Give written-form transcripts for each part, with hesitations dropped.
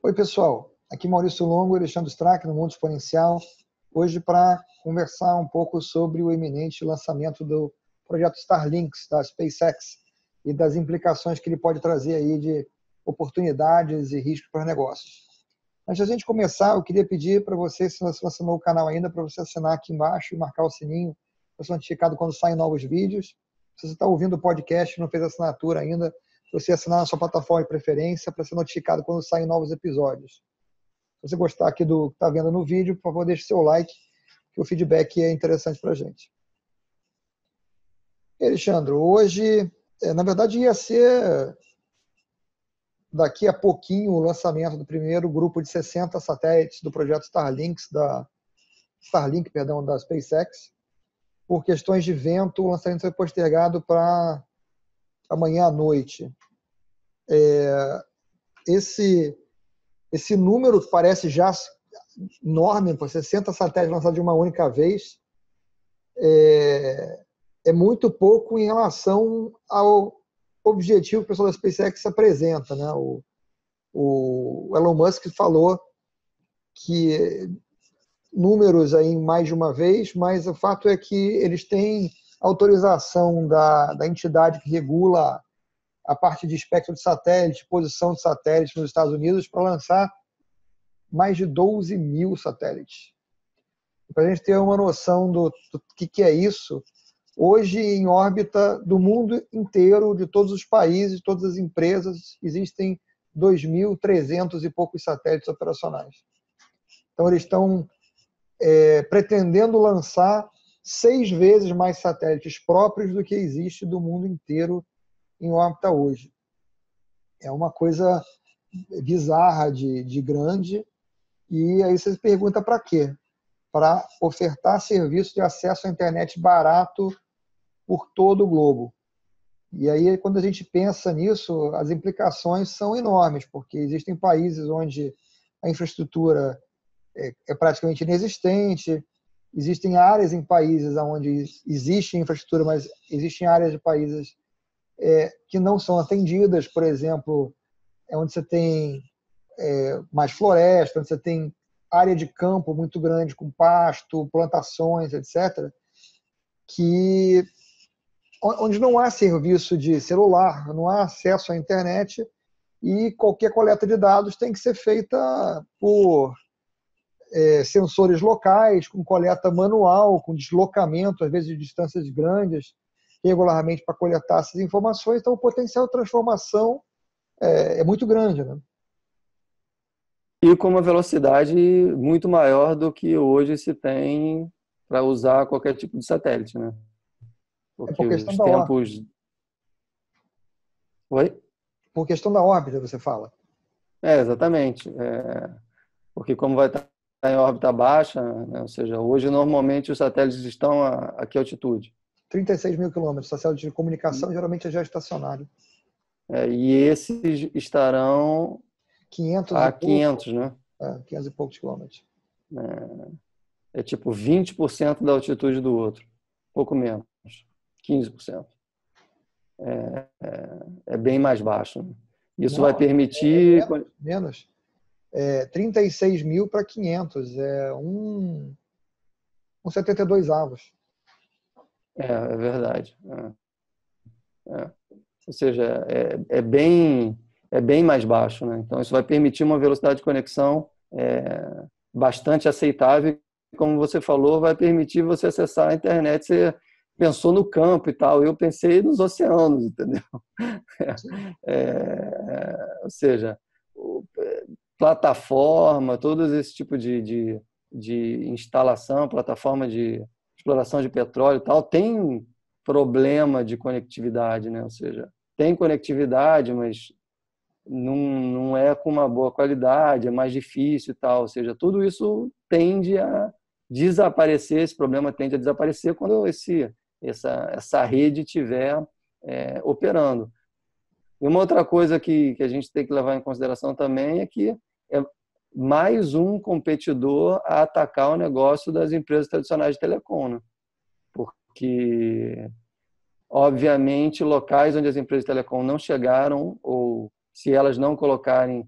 Oi, pessoal. Aqui Maurício Longo e Alexandre Strack, no Mundo Exponencial. Hoje para conversar um pouco sobre o iminente lançamento do projeto Starlink, da SpaceX, e das implicações que ele pode trazer aí de oportunidades e riscos para os negócios. Antes da gente começar, eu queria pedir para você, se você não assinou o canal ainda, para você assinar aqui embaixo e marcar o sininho para ser notificado quando saem novos vídeos. Se você está ouvindo o podcast e não fez assinatura ainda, você assinar na sua plataforma de preferência para ser notificado quando saem novos episódios. Se você gostar aqui do que está vendo no vídeo, por favor, deixe seu like, que o feedback é interessante para a gente. Alexandre, hoje, na verdade, ia ser daqui a pouquinho o lançamento do primeiro grupo de 60 satélites do projeto Starlink, da SpaceX. Por questões de vento, o lançamento foi postergado para amanhã à noite. Esse número que parece já enorme, 60 satélites lançados de uma única vez, é muito pouco em relação ao objetivo que o pessoal da SpaceX apresenta, né? O Elon Musk falou que números aí em mais de uma vez, mas o fato é que eles têm autorização da entidade que regula a parte de espectro de satélite, posição de satélites nos Estados Unidos, para lançar mais de 12 mil satélites. Para a gente ter uma noção do que é isso, hoje em órbita do mundo inteiro, de todos os países, todas as empresas, existem 2.300 e poucos satélites operacionais. Então eles estão pretendendo lançar 6 vezes mais satélites próprios do que existe do mundo inteiro em órbita hoje. É uma coisa bizarra de grande, e aí você se pergunta para quê? Para ofertar serviço de acesso à internet barato por todo o globo. E aí, quando a gente pensa nisso, as implicações são enormes, porque existem países onde a infraestrutura é praticamente inexistente, existem áreas em países onde existe infraestrutura, mas existem áreas de países que não são atendidas, por exemplo, onde você tem mais floresta, onde você tem área de campo muito grande, com pasto, plantações, etc., onde não há serviço de celular, não há acesso à internet, e qualquer coleta de dados tem que ser feita por sensores locais, com coleta manual, com deslocamento, às vezes de distâncias grandes, regularmente para coletar essas informações. Então, o potencial de transformação é muito grande, né? E com uma velocidade muito maior do que hoje se tem para usar qualquer tipo de satélite, né? Porque por questão os da órbita. tempos... Oi? Por questão da órbita, você fala. Exatamente. Porque como vai estar em órbita baixa, né? Ou seja, hoje normalmente os satélites estão a que altitude? 36 mil quilômetros. Satélite de comunicação geralmente é geoestacionário. E esses estarão 500 e a pouco, 500, né? 500 e poucos quilômetros. É tipo 20% da altitude do outro. Pouco menos. 15%. É bem mais baixo, né? Isso vai permitir... menos. 36 mil para 500. É um 72 avos. É verdade. Ou seja, é bem mais baixo, né? Então, isso vai permitir uma velocidade de conexão bastante aceitável. Como você falou, vai permitir você acessar a internet. Você pensou no campo e tal, eu pensei nos oceanos, entendeu? Ou seja, plataforma, todo esse tipo de instalação, plataforma de exploração de petróleo e tal, tem problema de conectividade, né? Ou seja, tem conectividade, mas não é com uma boa qualidade, é mais difícil e tal. Ou seja, tudo isso tende a desaparecer, esse problema tende a desaparecer quando essa rede estiver operando. E uma outra coisa que a gente tem que levar em consideração também é que é mais um competidor a atacar o negócio das empresas tradicionais de telecom, né? Porque, obviamente, locais onde as empresas de telecom não chegaram, ou se elas não colocarem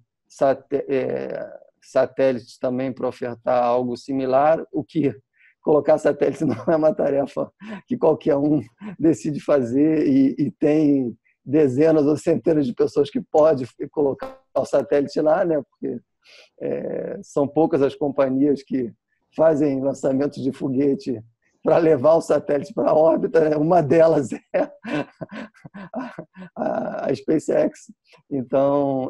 satélites também para ofertar algo similar, o que colocar satélite não é uma tarefa que qualquer um decide fazer e tem dezenas ou centenas de pessoas que pode colocar o satélite lá, né? Porque são poucas as companhias que fazem lançamentos de foguete para levar o satélite para a órbita, né? Uma delas é a SpaceX. Então,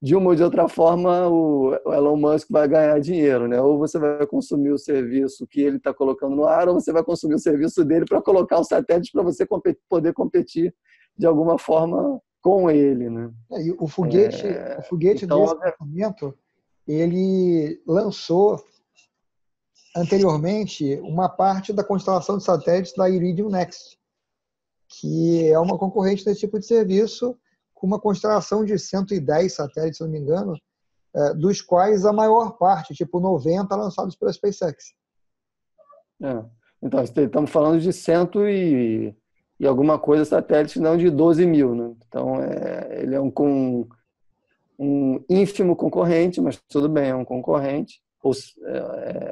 de uma ou de outra forma, o Elon Musk vai ganhar dinheiro, né? Ou você vai consumir o serviço que ele está colocando no ar, ou você vai consumir o serviço dele para colocar o satélite para você poder competir de alguma forma com ele, né? E o foguete então, desse lançamento, ele lançou anteriormente uma parte da constelação de satélites da Iridium Next, que é uma concorrente desse tipo de serviço, com uma constelação de 110 satélites, se não me engano, dos quais a maior parte, tipo 90, lançados pela SpaceX. Então, estamos falando de 100 e alguma coisa satélites, não de 12 mil. Né? Então, ele é um ínfimo concorrente, mas tudo bem, é um concorrente.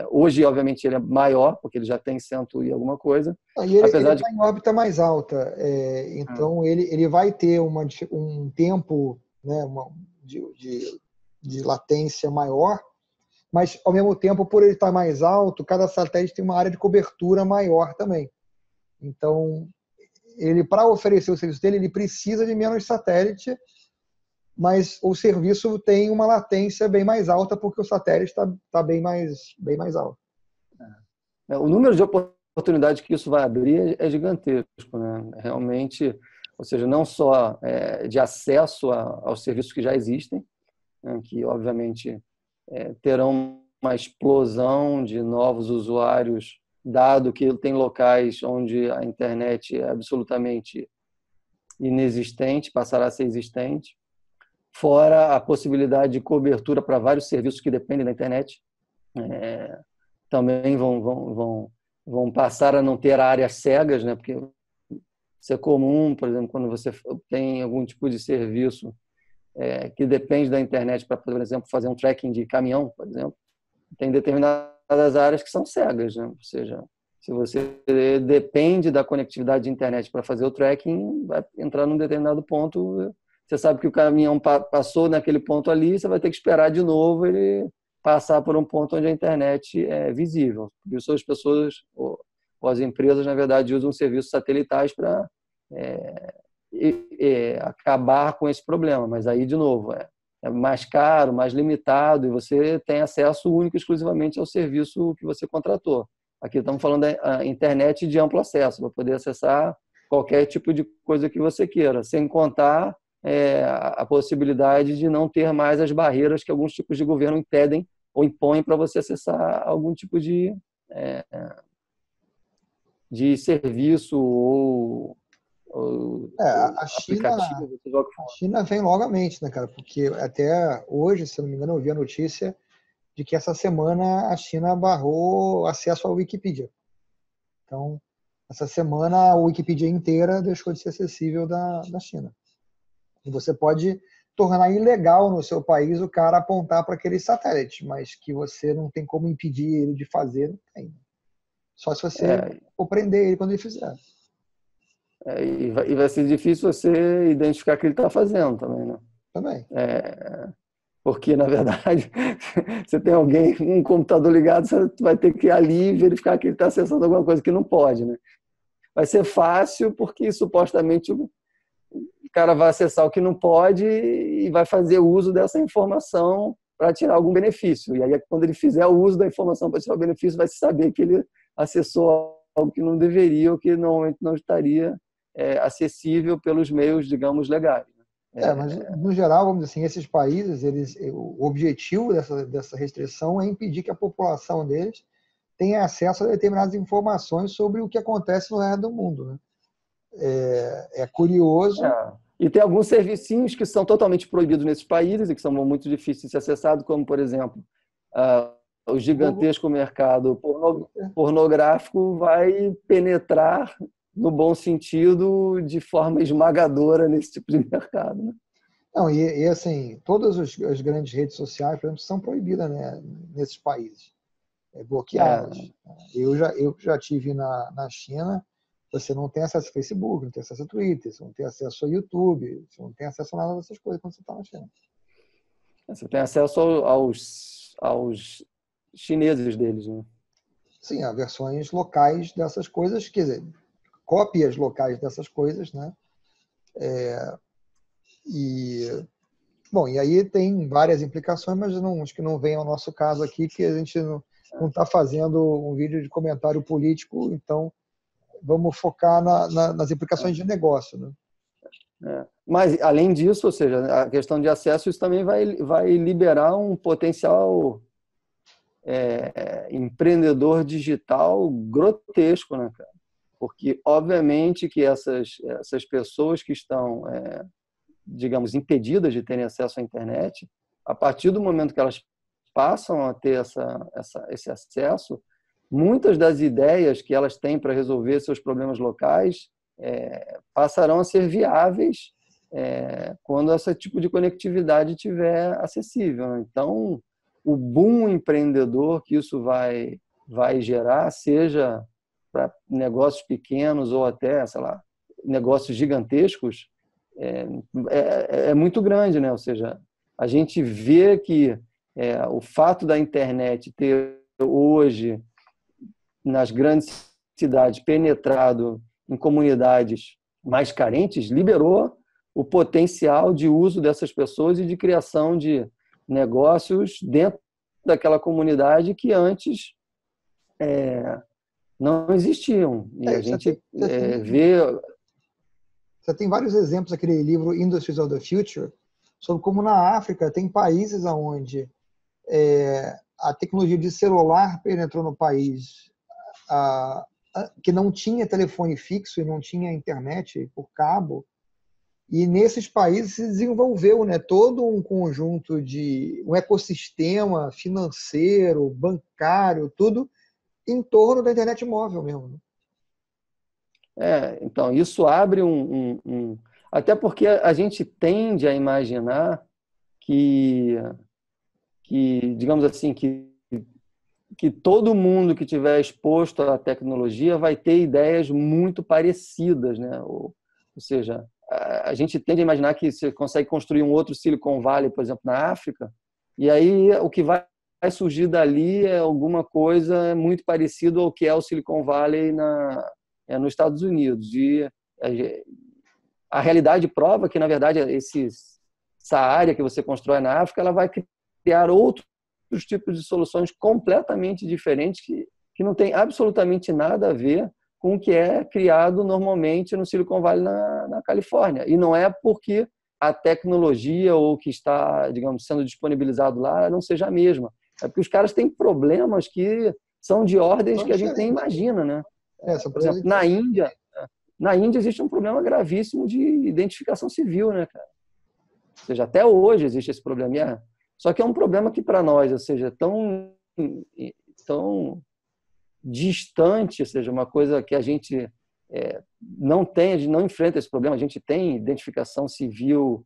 Hoje, obviamente, ele é maior, porque ele já tem 100 e alguma coisa. E ele está em órbita mais alta, então ele vai ter um tempo, né, de latência maior, mas, ao mesmo tempo, por ele estar mais alto, cada satélite tem uma área de cobertura maior também. Então, para oferecer o serviço dele, ele precisa de menos satélite, mas o serviço tem uma latência bem mais alta, porque o satélite está bem mais alto. O número de oportunidades que isso vai abrir é gigantesco, né? Realmente, ou seja, não só de acesso aos serviços que já existem, né, que obviamente terão uma explosão de novos usuários, dado que tem locais onde a internet é absolutamente inexistente, passará a ser existente, fora a possibilidade de cobertura para vários serviços que dependem da internet. Também vão passar a não ter áreas cegas, né? Porque isso é comum, por exemplo, quando você tem algum tipo de serviço que depende da internet para, por exemplo, fazer um tracking de caminhão, por exemplo, tem determinadas áreas que são cegas, né? Ou seja, se você depende da conectividade de internet para fazer o tracking, vai entrar num determinado ponto, você sabe que o caminhão passou naquele ponto ali, você vai ter que esperar de novo ele passar por um ponto onde a internet é visível. Por isso as pessoas ou as empresas, na verdade, usam serviços satelitais para acabar com esse problema. Mas aí, de novo, é mais caro, mais limitado e você tem acesso único e exclusivamente ao serviço que você contratou. Aqui estamos falando da internet de amplo acesso, para poder acessar qualquer tipo de coisa que você queira, sem contar a possibilidade de não ter mais as barreiras que alguns tipos de governo impedem ou impõem para você acessar algum tipo de serviço ou A aplicativo. China vem logo à mente, né, cara? Porque até hoje, se não me engano, eu vi a notícia de que essa semana a China barrou acesso à Wikipedia. Então, essa semana a Wikipedia inteira deixou de ser acessível da China. E você pode tornar ilegal no seu país o cara apontar para aquele satélite, mas que você não tem como impedir ele de fazer, não tem. Só se você for prender ele quando ele fizer. E vai ser difícil você identificar o que ele está fazendo também, né? Também. Porque, na verdade, você tem um computador ligado, você vai ter que ir ali verificar que ele está acessando alguma coisa que não pode, né? Vai ser fácil porque, supostamente, o cara vai acessar o que não pode e vai fazer uso dessa informação para tirar algum benefício. E aí, quando ele fizer o uso da informação para tirar o benefício, vai se saber que ele acessou algo que não deveria ou que normalmente não estaria acessível pelos meios, digamos, legais. Mas, no geral, vamos dizer assim, esses países, o objetivo dessa restrição é impedir que a população deles tenha acesso a determinadas informações sobre o que acontece no resto do mundo, né? É curioso. E tem alguns servicinhos que são totalmente proibidos nesses países e que são muito difíceis de ser acessados, como, por exemplo, o gigantesco mercado pornográfico vai penetrar, no bom sentido, de forma esmagadora nesse tipo de mercado, né? Não, assim, todas as grandes redes sociais, por exemplo, são proibidas, né, nesses países, bloqueadas. É, Eu já tive na China, você não tem acesso a Facebook, não tem acesso a Twitter, você não tem acesso a YouTube, você não tem acesso a nada dessas coisas quando você está na China. você tem acesso aos chineses deles, né? Sim, há versões locais dessas coisas, quer dizer, cópias locais dessas coisas, né? E, bom, e aí tem várias implicações, mas não, acho que não vem ao nosso caso aqui, que a gente não está fazendo um vídeo de comentário político, então vamos focar nas implicações de negócio, né? Mas, além disso, ou seja, a questão de acesso, isso também vai liberar um potencial empreendedor digital grotesco, né, cara? Porque, obviamente, que essas pessoas que estão, digamos, impedidas de terem acesso à internet, a partir do momento que elas passam a ter esse acesso, muitas das ideias que elas têm para resolver seus problemas locais passarão a ser viáveis quando esse tipo de conectividade estiver acessível, né? Então, o boom empreendedor que isso vai gerar, seja para negócios pequenos ou até, sei lá, negócios gigantescos, é muito grande, né? Ou seja, a gente vê que o fato da internet ter hoje, nas grandes cidades, penetrado em comunidades mais carentes, liberou o potencial de uso dessas pessoas e de criação de negócios dentro daquela comunidade que antes não existiam. E a gente vê... Você tem vários exemplos naquele livro Industries of the Future sobre como na África tem países onde a tecnologia de celular penetrou no país, que não tinha telefone fixo e não tinha internet por cabo, e nesses países se desenvolveu, né, todo um conjunto um ecossistema financeiro, bancário, tudo em torno da internet móvel mesmo, né? Então, isso abre até porque a gente tende a imaginar que digamos assim, que todo mundo que tiver exposto à tecnologia vai ter ideias muito parecidas, né? Ou seja, a gente tende a imaginar que você consegue construir um outro Silicon Valley, por exemplo, na África, e aí o que vai surgir dali é alguma coisa muito parecido ao que é o Silicon Valley nos Estados Unidos. E a realidade prova que, na verdade, essa área que você constrói na África, ela vai criar outros tipos de soluções completamente diferentes que não tem absolutamente nada a ver com o que é criado normalmente no Silicon Valley na Califórnia. E não é porque a tecnologia ou o que está, digamos, sendo disponibilizado lá não seja a mesma. É porque os caras têm problemas que são de ordens que a gente nem imagina, né? Por exemplo, na Índia existe um problema gravíssimo de identificação civil, né, cara? Ou seja, até hoje existe esse problema. Só que é um problema que para nós, ou seja, tão distante, ou seja, uma coisa que a gente não tem, a gente não enfrenta esse problema, a gente tem identificação civil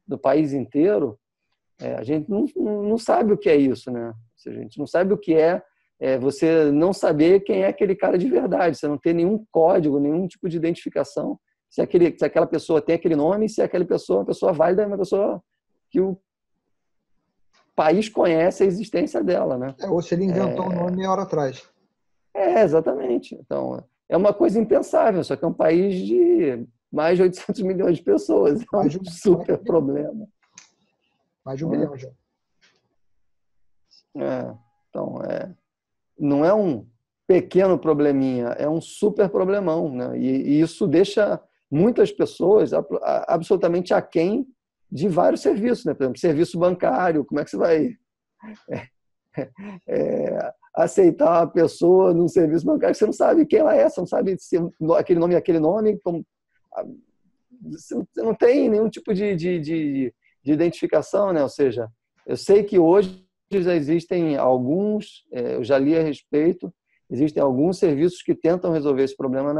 do país inteiro, a gente não sabe o que é isso, né? Ou seja, a gente não sabe o que é você não saber quem é aquele cara de verdade, você não ter nenhum código, nenhum tipo de identificação, se aquela pessoa tem aquele nome, se aquela pessoa é uma pessoa válida, é uma pessoa que o país conhece a existência dela, né? Ou se ele inventou o nome meia hora atrás. Exatamente. Então, é uma coisa impensável, só que é um país de mais de 800 milhões de pessoas. É um super problema. Mais de 1 bilhão já. Então, não é um pequeno probleminha, é um super problemão, né? E isso deixa muitas pessoas absolutamente aquém de vários serviços, né? Por exemplo, serviço bancário, como é que você vai aceitar uma pessoa num serviço bancário que você não sabe quem ela é, você não sabe se aquele nome é aquele nome, você não tem nenhum tipo de identificação, né? Ou seja, eu sei que hoje já existem alguns, eu já li a respeito, existem alguns serviços que tentam resolver esse problema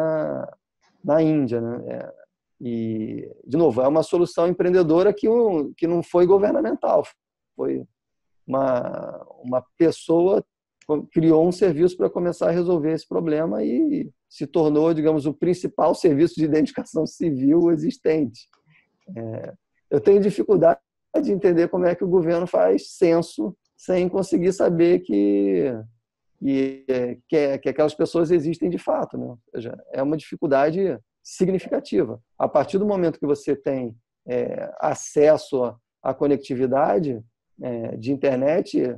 na Índia, né? E, de novo, é uma solução empreendedora que não foi governamental. Foi uma pessoa criou um serviço para começar a resolver esse problema e se tornou, digamos, o principal serviço de identificação civil existente. Eu tenho dificuldade de entender como é que o governo faz censo sem conseguir saber que aquelas pessoas existem de fato, né? Ou seja, é uma dificuldade significativa. A partir do momento que você tem acesso à conectividade de internet,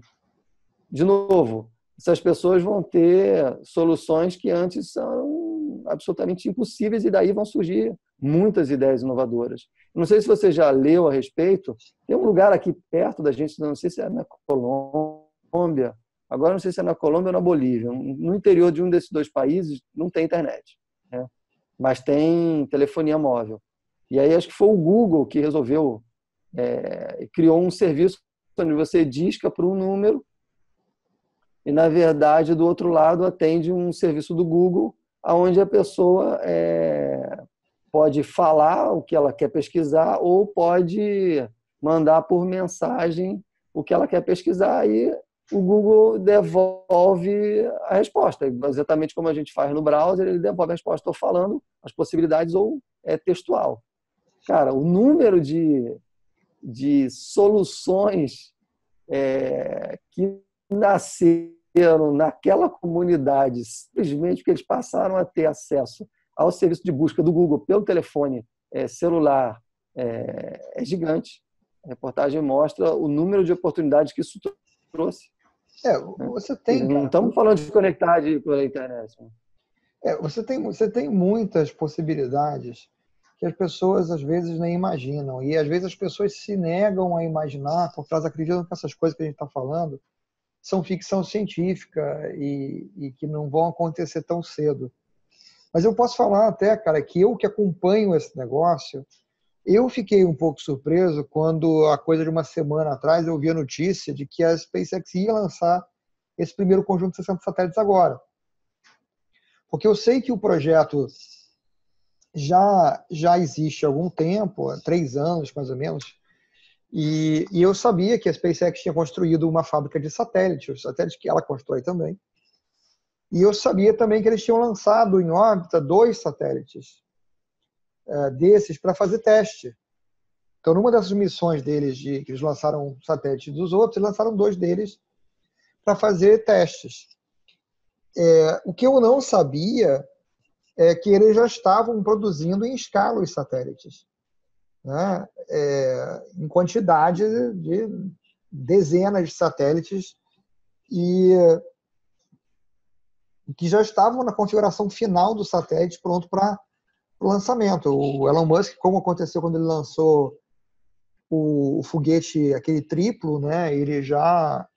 de novo, essas pessoas vão ter soluções que antes são absolutamente impossíveis e daí vão surgir muitas ideias inovadoras. Não sei se você já leu a respeito, tem um lugar aqui perto da gente, não sei se é na Colômbia, agora não sei se é na Colômbia ou na Bolívia, no interior de um desses dois países não tem internet, né? Mas tem telefonia móvel. E aí acho que foi o Google que resolveu, criou um serviço onde você disca para um número e, na verdade, do outro lado atende um serviço do Google, onde a pessoa pode falar o que ela quer pesquisar ou pode mandar por mensagem o que ela quer pesquisar e o Google devolve a resposta. Exatamente como a gente faz no browser, ele devolve a resposta ou falando as possibilidades ou textual. Cara, o número de soluções que nasceram naquela comunidade simplesmente porque eles passaram a ter acesso ao serviço de busca do Google pelo telefone celular é gigante. A reportagem mostra o número de oportunidades que isso trouxe. Você tem, não estamos falando de conectar pela internet. Você tem muitas possibilidades que as pessoas às vezes nem imaginam. E às vezes as pessoas se negam a imaginar porque elas acreditam que essas coisas que a gente está falando são ficção científica e que não vão acontecer tão cedo. Mas eu posso falar até, cara, que eu que acompanho esse negócio, eu fiquei um pouco surpreso quando, a coisa de uma semana atrás, eu vi a notícia de que a SpaceX ia lançar esse primeiro conjunto de 60 satélites agora. Porque eu sei que o projeto já existe há algum tempo, há 3 anos mais ou menos, e eu sabia que a SpaceX tinha construído uma fábrica de satélites, os satélites que ela constrói também, e eu sabia também que eles tinham lançado em órbita 2 satélites desses para fazer teste. Então, numa dessas missões deles, que eles lançaram satélites dos outros, eles lançaram 2 deles para fazer testes. O que eu não sabia é que eles já estavam produzindo em escala os satélites, né? Em quantidade de dezenas de satélites e que já estavam na configuração final do satélite pronto para o lançamento. O Elon Musk, como aconteceu quando ele lançou o foguete, aquele triplo, né? Ele já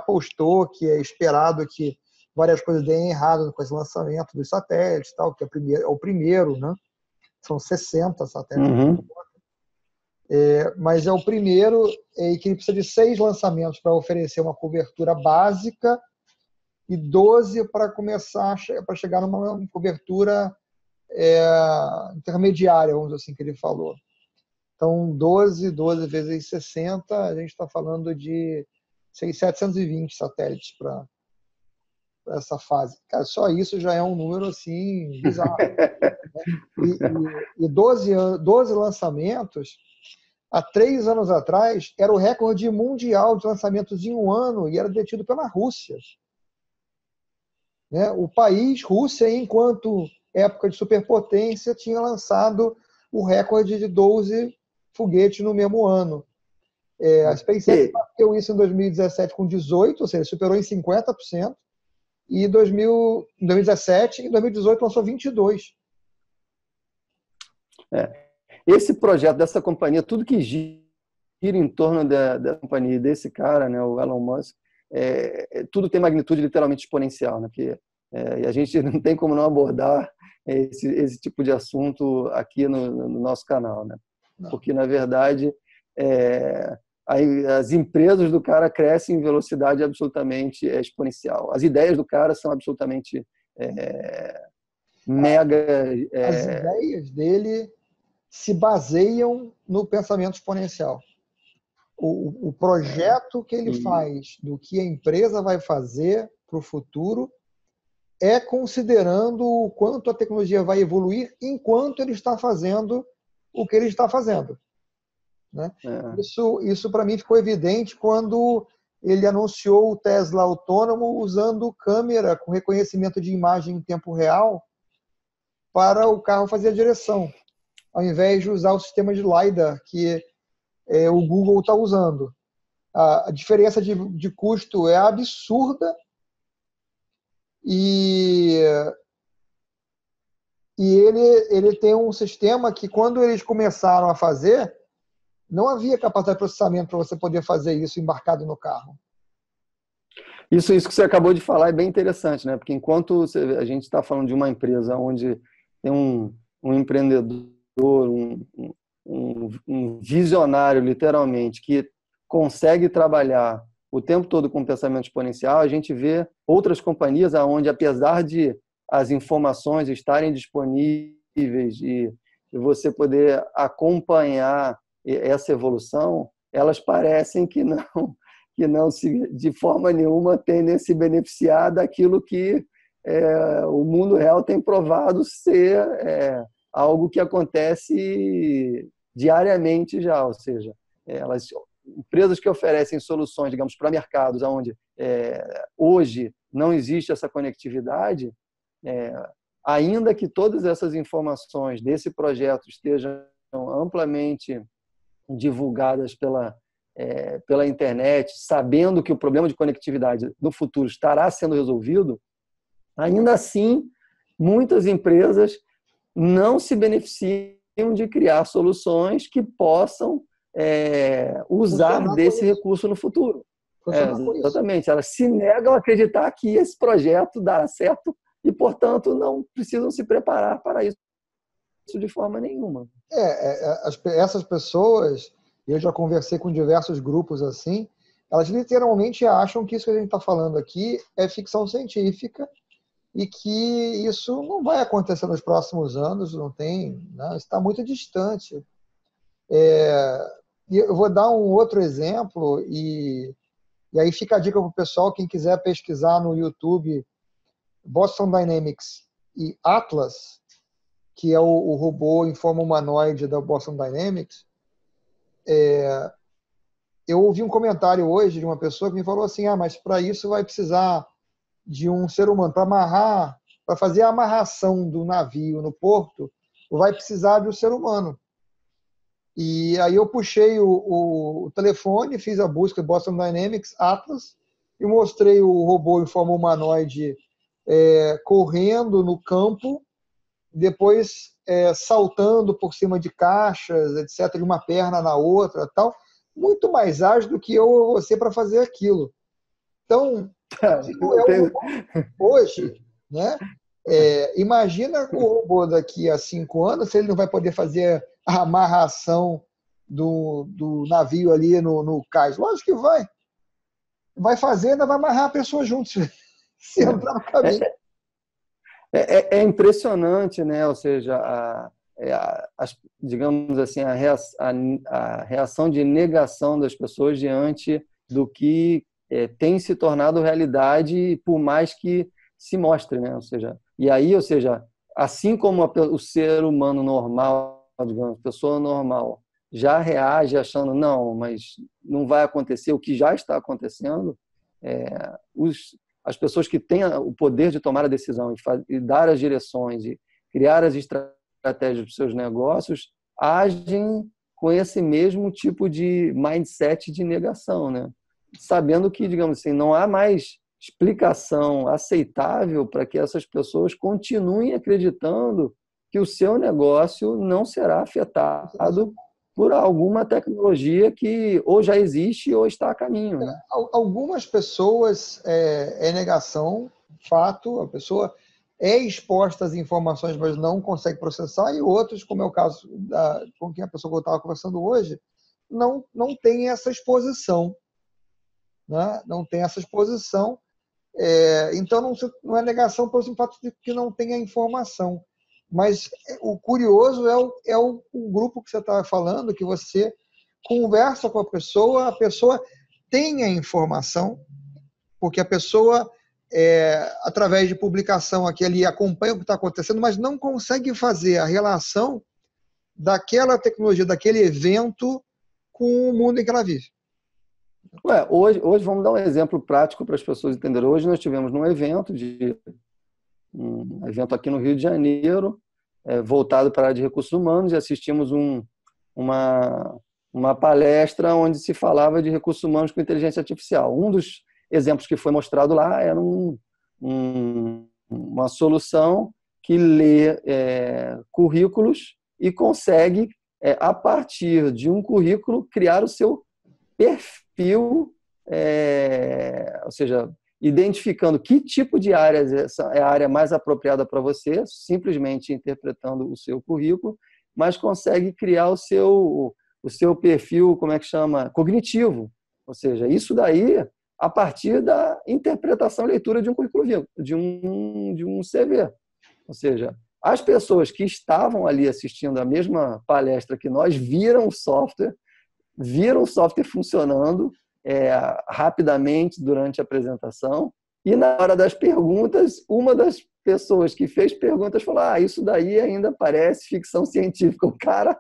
postou que é esperado que várias coisas deem errado com esse lançamento dos satélites, tal, que é o primeiro, né? São 60 satélites. Uhum. Mas é o primeiro que ele precisa de 6 lançamentos para oferecer uma cobertura básica e 12 para começar para chegar numa cobertura intermediária, vamos dizer assim, que ele falou. Então, 12 vezes 60, a gente está falando de 720 satélites para essa fase. Cara, só isso já é um número assim bizarro. E 12 lançamentos, há 3 anos atrás, era o recorde mundial de lançamentos em um ano e era detido pela Rússia. Né? O país, Rússia, enquanto época de superpotência, tinha lançado o recorde de 12 foguetes no mesmo ano. A SpaceX bateu isso em 2017 com 18, ou seja, superou em 50%, e em 2017 e 2018 lançou 22. Esse projeto dessa companhia, tudo que gira em torno da companhia desse cara, né, o Elon Musk, tudo tem magnitude literalmente exponencial, né? Porque a gente não tem como não abordar esse tipo de assunto aqui no nosso canal, né? Não. Porque, na verdade, as empresas do cara crescem em velocidade absolutamente exponencial. As ideias do cara são absolutamente mega... As ideias dele se baseiam no pensamento exponencial. O projeto que ele faz do que a empresa vai fazer para o futuro é considerando o quanto a tecnologia vai evoluir enquanto ele está fazendo o que ele está fazendo. Né? Isso para mim ficou evidente quando ele anunciou o Tesla autônomo usando câmera com reconhecimento de imagem em tempo real para o carro fazer a direção, ao invés de usar o sistema de LiDAR que o Google está usando. A diferença de custo é absurda e ele tem um sistema que, quando eles começaram a fazer, não havia capacidade de processamento para você poder fazer isso embarcado no carro. Isso que você acabou de falar é bem interessante, né? Porque enquanto a gente está falando de uma empresa onde tem um empreendedor, um visionário, literalmente, que consegue trabalhar o tempo todo com pensamento exponencial, a gente vê outras companhias onde, apesar de as informações estarem disponíveis e você poder acompanhar essa evolução, elas parecem que não de forma nenhuma tendem a se beneficiar daquilo que o mundo real tem provado ser algo que acontece diariamente já, ou seja, empresas que oferecem soluções, digamos, para mercados onde hoje não existe essa conectividade, ainda que todas essas informações desse projeto estejam amplamente divulgadas pela internet, sabendo que o problema de conectividade no futuro estará sendo resolvido, ainda assim, muitas empresas não se beneficiam de criar soluções que possam usar desse recurso no futuro. Exatamente. Elas se negam a acreditar que esse projeto dará certo e, portanto, não precisam se preparar para isso de forma nenhuma. Essas pessoas, eu já conversei com diversos grupos assim, elas literalmente acham que isso que a gente está falando aqui é ficção científica e que isso não vai acontecer nos próximos anos, está muito distante. E eu vou dar um outro exemplo, e aí fica a dica para o pessoal, quem quiser pesquisar no YouTube Boston Dynamics e Atlas, que é o robô em forma humanoide da Boston Dynamics. Eu ouvi um comentário hoje de uma pessoa que me falou assim, mas para isso vai precisar de um ser humano, para fazer a amarração do navio no porto, vai precisar de um ser humano. E aí eu puxei o telefone, fiz a busca Boston Dynamics, Atlas, e mostrei o robô em forma humanoide correndo no campo, depois saltando por cima de caixas, etc., de uma perna na outra, tal, muito mais ágil do que eu ou você para fazer aquilo. Então, hoje, né? Imagina o robô daqui a 5 anos, se ele não vai poder fazer a amarração do navio ali no cais. Lógico que vai. Vai fazer, ainda vai amarrar a pessoa junto, se entrar no caminho. É impressionante, né? Ou seja, digamos assim, a reação de negação das pessoas diante do que tem se tornado realidade, por mais que se mostre, né? Ou seja, assim como o ser humano normal, digamos, pessoa normal, já reage achando, não, mas não vai acontecer o que já está acontecendo, as pessoas que têm o poder de tomar a decisão e dar as direções e criar as estratégias dos seus negócios, agem com esse mesmo tipo de mindset de negação, né? Sabendo que, digamos assim, não há mais explicação aceitável para que essas pessoas continuem acreditando que o seu negócio não será afetado por alguma tecnologia que ou já existe ou está a caminho, né? Algumas pessoas negação, fato, a pessoa é exposta às informações, mas não consegue processar, e outros, como é o caso com quem a pessoa que eu estava conversando hoje, não tem essa exposição. Né? Não tem essa exposição. Então, não é negação pelo fato de que não tem a informação, Mas o curioso é o grupo que você está falando, que você conversa com a pessoa tem a informação, porque a pessoa, através de publicação aqui ali, acompanha o que está acontecendo, mas não consegue fazer a relação daquela tecnologia, daquele evento com o mundo em que ela vive. Hoje vamos dar um exemplo prático para as pessoas entenderem. Hoje nós tivemos um evento aqui no Rio de Janeiro, voltado para a área de recursos humanos, e assistimos uma palestra onde se falava de recursos humanos com inteligência artificial. Um dos exemplos que foi mostrado lá era uma solução que lê currículos e consegue, a partir de um currículo, criar o seu perfil, ou seja, identificando que tipo de áreas é a área mais apropriada para você, simplesmente interpretando o seu currículo, mas consegue criar o seu perfil, como é que chama? Cognitivo. Ou seja, isso daí a partir da interpretação e leitura de um currículo, de um CV. Ou seja, as pessoas que estavam ali assistindo a mesma palestra que nós viram o software funcionando rapidamente durante a apresentação, e na hora das perguntas, uma das pessoas que fez perguntas falou: isso daí ainda parece ficção científica. O cara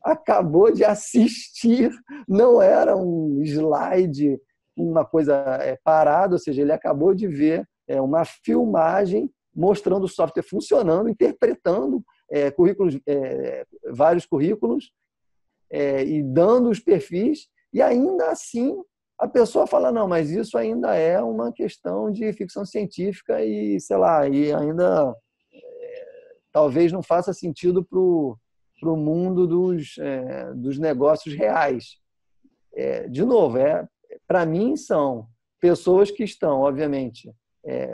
acabou de assistir, não era um slide, uma coisa parada, ou seja, ele acabou de ver uma filmagem mostrando o software funcionando, interpretando vários currículos e dando os perfis, e ainda assim a pessoa fala: não, mas isso ainda é uma questão de ficção científica e, sei lá, e ainda talvez não faça sentido para o mundo dos negócios reais. De novo, para mim são pessoas que estão, obviamente,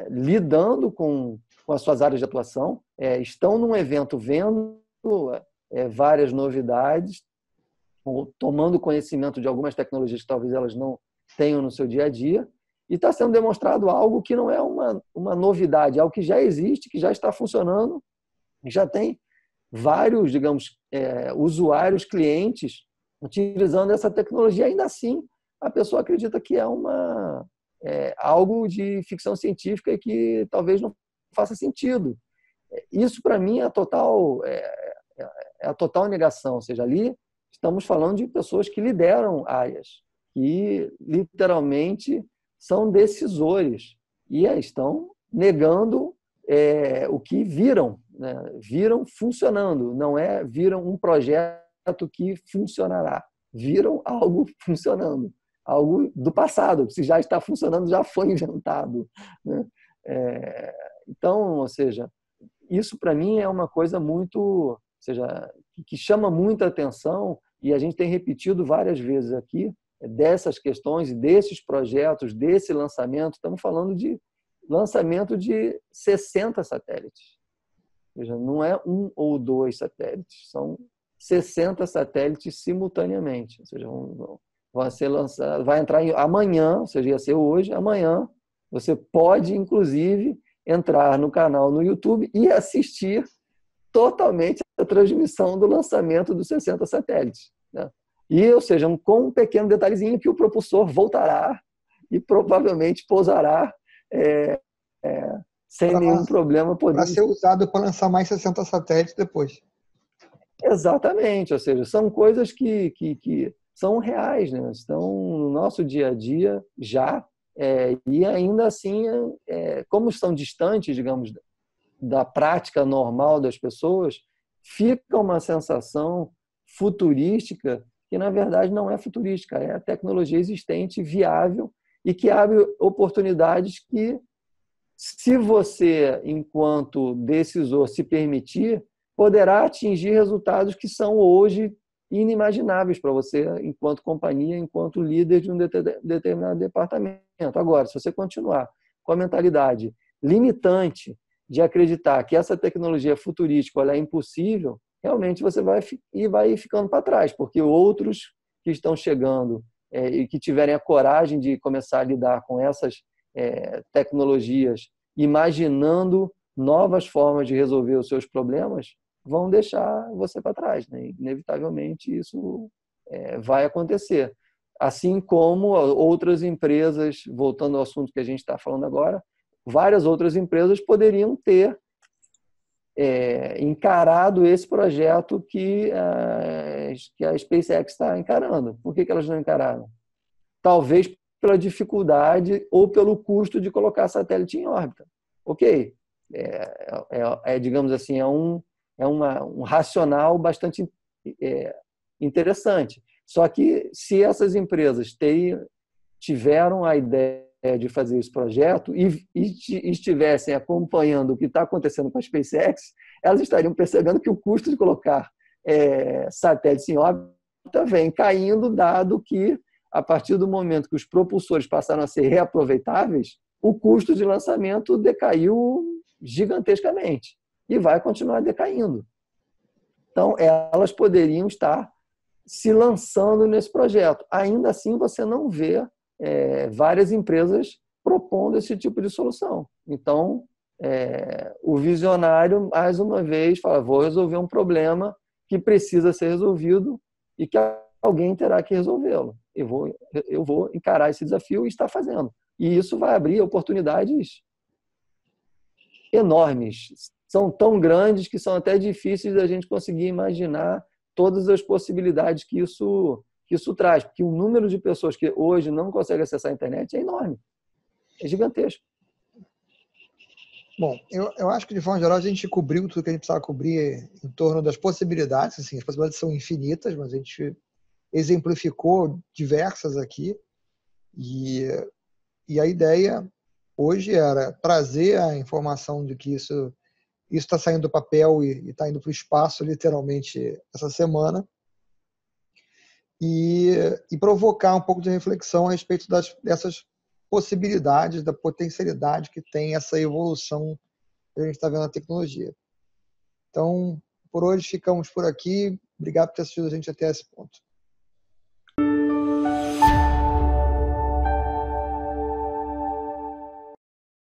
lidando com as suas áreas de atuação, estão num evento vendo várias novidades, tomando conhecimento de algumas tecnologias que talvez elas não tenham no seu dia a dia, e está sendo demonstrado algo que não é uma novidade, algo que já existe, que já está funcionando, já tem vários, digamos, usuários, clientes utilizando essa tecnologia. Ainda assim, a pessoa acredita que é algo de ficção científica e que talvez não faça sentido. Isso, para mim, é a total negação. Ou seja, ali estamos falando de pessoas que lideram áreas, que literalmente são decisores e estão negando o que viram, né? Viram funcionando, não viram um projeto que funcionará, viram algo funcionando, algo do passado, que se já está funcionando, já foi inventado, né? Então, ou seja, isso para mim é uma coisa muito, ou seja, que chama muita atenção, e a gente tem repetido várias vezes aqui dessas questões e desses projetos, desse lançamento. Estamos falando de lançamento de 60 satélites. Ou seja, não é 1 ou 2 satélites, são 60 satélites simultaneamente. Ou seja, vai ser lançado, vai entrar amanhã, ou seja, ia ser hoje, amanhã. Você pode, inclusive, entrar no canal no YouTube e assistir totalmente a transmissão do lançamento dos 60 satélites, né? E, ou seja, com um pequeno detalhezinho, que o propulsor voltará e provavelmente pousará sem nenhum problema. Para ser usado para lançar mais 60 satélites depois. Exatamente, ou seja, são coisas que são reais, né? Estão no nosso dia a dia já, e ainda assim, como estão distantes, digamos, da prática normal das pessoas, fica uma sensação futurística que, na verdade, não é futurística, é a tecnologia existente, viável, e que abre oportunidades que, se você, enquanto decisor, se permitir, poderá atingir resultados que são hoje inimagináveis para você, enquanto companhia, enquanto líder de um determinado departamento. Agora, se você continuar com a mentalidade limitante de acreditar que essa tecnologia futurística ela é impossível, realmente você vai ficando para trás, porque outros que estão chegando e que tiverem a coragem de começar a lidar com essas tecnologias, imaginando novas formas de resolver os seus problemas vão deixar você para trás, né? Inevitavelmente isso vai acontecer. Assim como outras empresas, voltando ao assunto que a gente está falando agora, várias outras empresas poderiam ter encarado esse projeto que a SpaceX está encarando. Por que elas não encararam? Talvez pela dificuldade ou pelo custo de colocar satélite em órbita. Ok, digamos assim, um racional bastante interessante. Só que se essas empresas tiveram a ideia de fazer esse projeto e estivessem acompanhando o que está acontecendo com a SpaceX, elas estariam percebendo que o custo de colocar satélites em órbita vem caindo, dado que, a partir do momento que os propulsores passaram a ser reaproveitáveis, o custo de lançamento decaiu gigantescamente e vai continuar decaindo. Então, elas poderiam estar se lançando nesse projeto. Ainda assim, você não vê várias empresas propondo esse tipo de solução. Então, o visionário, mais uma vez, fala, vou resolver um problema que precisa ser resolvido e que alguém terá que resolvê-lo. Eu vou encarar esse desafio e estar fazendo. E isso vai abrir oportunidades enormes. São tão grandes que são até difíceis da gente conseguir imaginar todas as possibilidades que isso traz. Porque o número de pessoas que hoje não conseguem acessar a internet é enorme. É gigantesco. Bom, eu acho que, de forma geral, a gente cobriu tudo que a gente precisava cobrir em torno das possibilidades. Assim, as possibilidades são infinitas, mas a gente exemplificou diversas aqui. E a ideia hoje era trazer a informação de que isso está saindo do papel e está indo para o espaço, literalmente, essa semana. E provocar um pouco de reflexão a respeito dessas possibilidades, da potencialidade que tem essa evolução que a gente está vendo na tecnologia. Então, por hoje ficamos por aqui. Obrigado por ter assistido a gente até esse ponto.